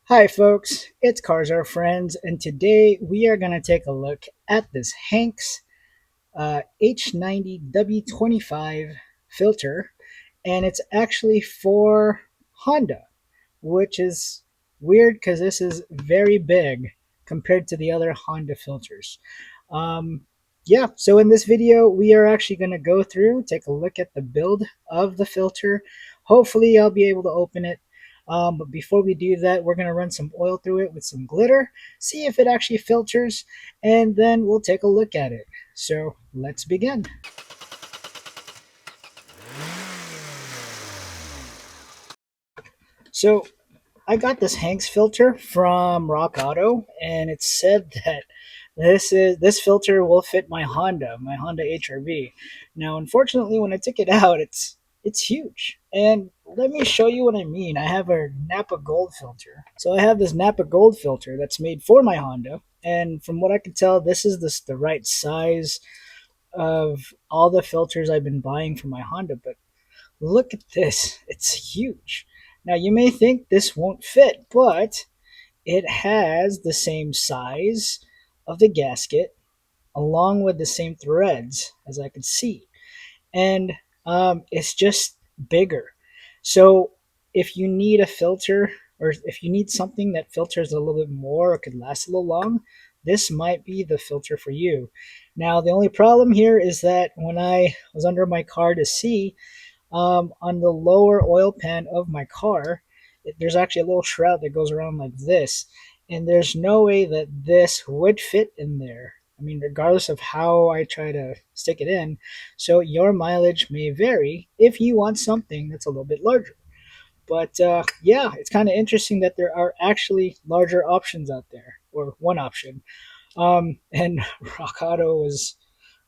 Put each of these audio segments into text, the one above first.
Hi folks, it's Cars Are Friends, and today we are going to take a look at this Hengst H90W25 filter, and it's actually for Honda, which is weird because this is very big compared to the other Honda filters. Um, yeah, so in this video, we are actually going to go through, take a look at the build of the filter. Hopefully, I'll be able to open it. But before we do that, we're going to run some oil through it with some glitter, see if it actually filters, and then we'll take a look at it. So let's begin. So I got this Hanks filter from Rock Auto, and it said that this filter will fit my Honda HRV. Now, unfortunately, when I took it out, it's huge. And let me show you what I mean. I have a Napa Gold filter. So I have this Napa Gold filter that's made for my Honda, and from what I can tell, this is the right size of all the filters I've been buying for my Honda. But look at this. It's huge. Now, you may think this won't fit, but it has the same size of the gasket along with the same threads as I could see. And it's just bigger. So if you need a filter or if you need something that filters a little bit more or could last a little long, this might be the filter for you. Now, the only problem here is that when I was under my car to see, on the lower oil pan of my car, there's actually a little shroud that goes around like this, and there's no way that this would fit in there. I mean, regardless of how I try to stick it in. So your mileage may vary if you want something that's a little bit larger. But yeah, it's kind of interesting that there are actually larger options out there, or one option. And Rock Auto was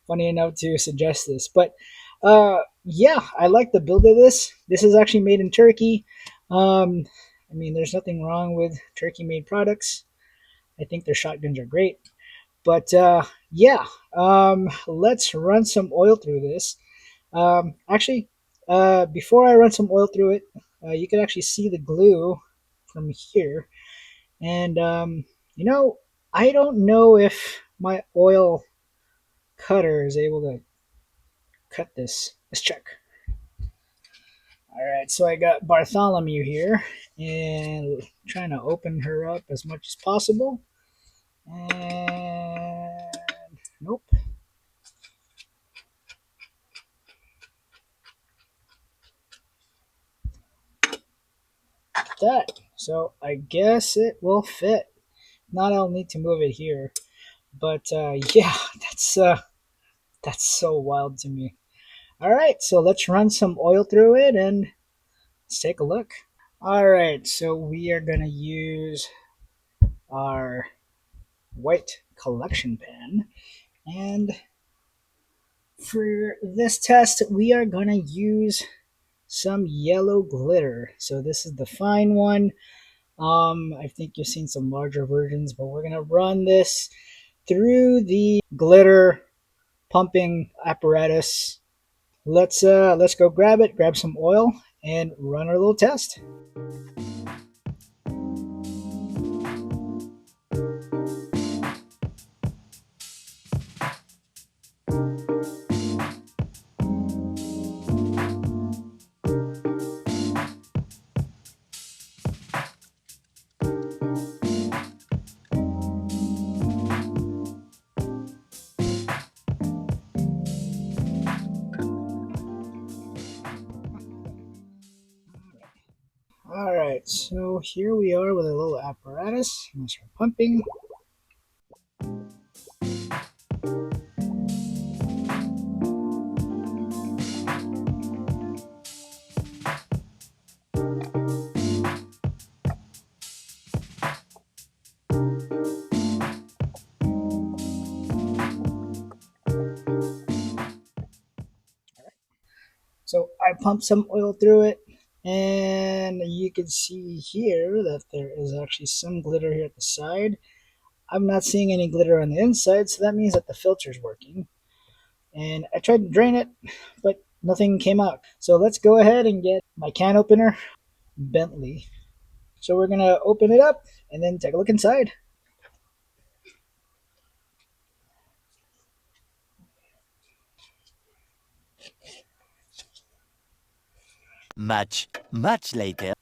funny enough to suggest this. But yeah, I like the build of this. This is actually made in Turkey. I mean, there's nothing wrong with Turkey-made products. I think their shotguns are great. But yeah, let's run some oil through this. Actually, before I run some oil through it, you can actually see the glue from here. And I don't know if my oil cutter is able to cut this. Let's check. All right, so I got Bartholomew here, and trying to open her up as much as possible. And nope. That. So I guess it will fit. Not I'll need to move it here. But yeah, that's so wild to me. All right, so let's run some oil through it and let's take a look. All right, so we are gonna use our white collection pen, and for this test we are gonna use some yellow glitter. So this is the fine one. I think you've seen some larger versions, but we're gonna run this through the glitter pumping apparatus. Let's go grab it, grab some oil, and run our little test. All right, so here we are with a little apparatus. I'm gonna start pumping. So I pumped some oil through it, and you can see here that there is actually some glitter here at the side. I'm not seeing any glitter on the inside, so that means that the filter's working. And I tried to drain it, but nothing came out. So let's go ahead and get my can opener, Bentley. So we're gonna open it up and then take a look inside. Much later.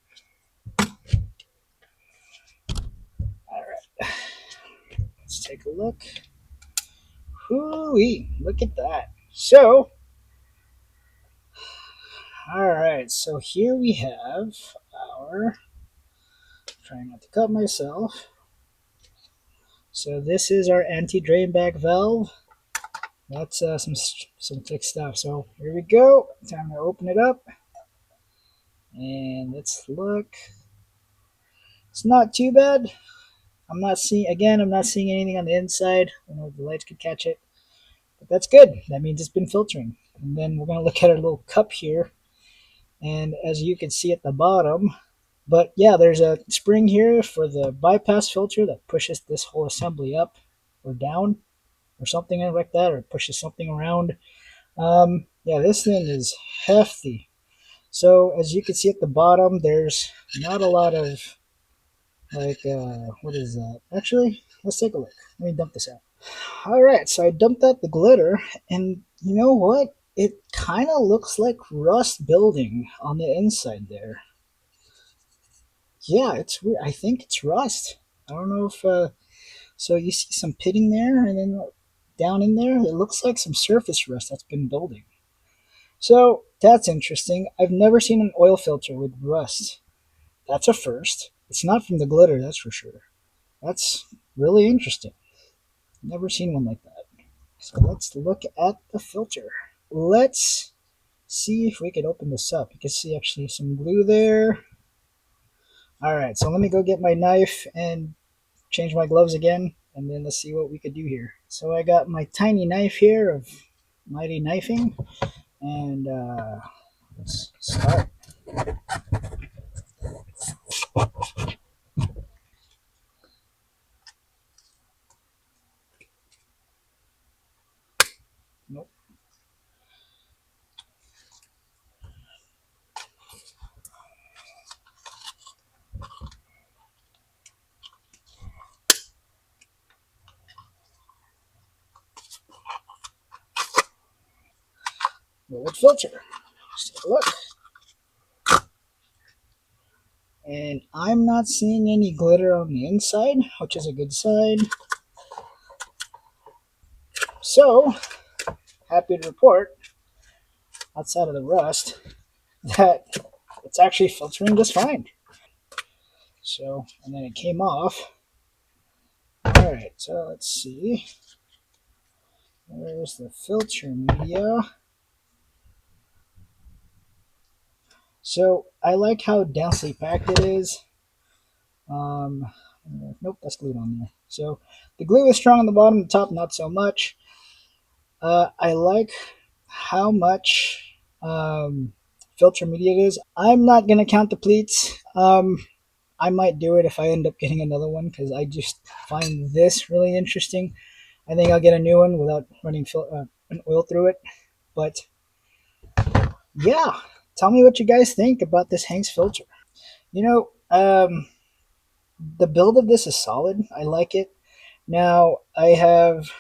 All right, let's take a look. Hoo-wee, look at that. So, all right, so here we have our, trying not to cut myself. So this is our anti-drain back valve. That's some thick stuff. So here we go. Time to open it up, and let's look. It's not too bad. I'm not seeing anything on the inside. I know the lights could catch it, but that's good. That means it's been filtering. And then we're gonna look at our little cup here, and as you can see at the bottom, but yeah, there's a spring here for the bypass filter that pushes this whole assembly up or down or something like that, or pushes something around. Yeah, this thing is hefty. So as you can see at the bottom, there's not a lot of what is that? Actually, let's take a look. Let me dump this out. All right, so I dumped out the glitter, and you know what? It kind of looks like rust building on the inside there. Yeah, it's weird. I think it's rust. I don't know if so you see some pitting there, and then down in there, it looks like some surface rust that's been building. So that's interesting. I've never seen an oil filter with rust. That's a first. It's not from the glitter, that's for sure. That's really interesting. Never seen one like that. So let's look at the filter. Let's see if we can open this up. You can see actually some glue there. All right, so let me go get my knife and change my gloves again, and then let's see what we could do here. So I got my tiny knife here of Mighty Knifing, and let's start. Nope. Fluid filter. Let's take a look. And I'm not seeing any glitter on the inside, which is a good sign. So, happy to report, outside of the rust, that it's actually filtering just fine. So, and then it came off. Alright, so let's see. There's the filter media. So, I like how densely packed it is. Um, nope, that's glued on there. So, the glue is strong on the bottom, the top not so much. I like how much filter media it is. I'm not gonna count the pleats. I might do it if I end up getting another one because I just find this really interesting. I think I'll get a new one without running an oil through it. But yeah, tell me what you guys think about this Hengst filter. You know, the build of this is solid. I like it. Now I have.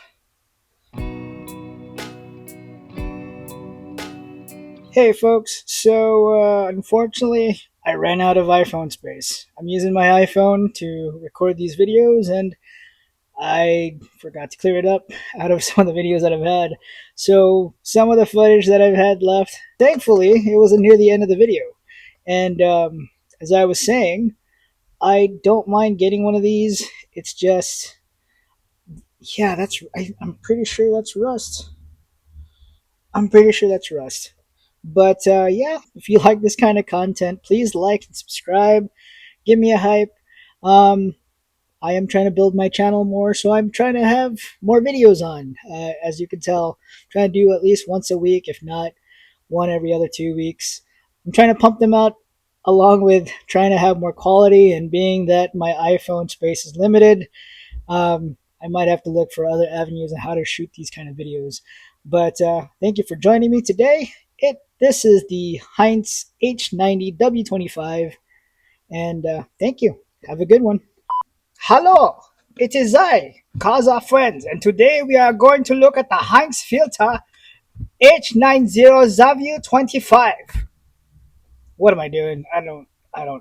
Hey folks, so unfortunately, I ran out of iPhone space. I'm using my iPhone to record these videos, and I forgot to clear it up out of some of the videos that I've had. So some of the footage that I've had left, thankfully, it was near the end of the video. And as I was saying, I don't mind getting one of these. It's just, yeah, I'm pretty sure that's rust. I'm pretty sure that's rust. But yeah, if you like this kind of content, please like and subscribe. Give me a hype. Um, I am trying to build my channel more, so I'm trying to have more videos on. As you can tell, I'm trying to do at least once a week, if not one every other 2 weeks. I'm trying to pump them out along with trying to have more quality, and being that my iPhone space is limited, I might have to look for other avenues on how to shoot these kind of videos. But thank you for joining me today. This is the Heinz H90W25, And thank you. Have a good one. Hello, it is I, Kaza Friends, and today we are going to look at the Hengst filter H90W25. What am I doing? I don't know.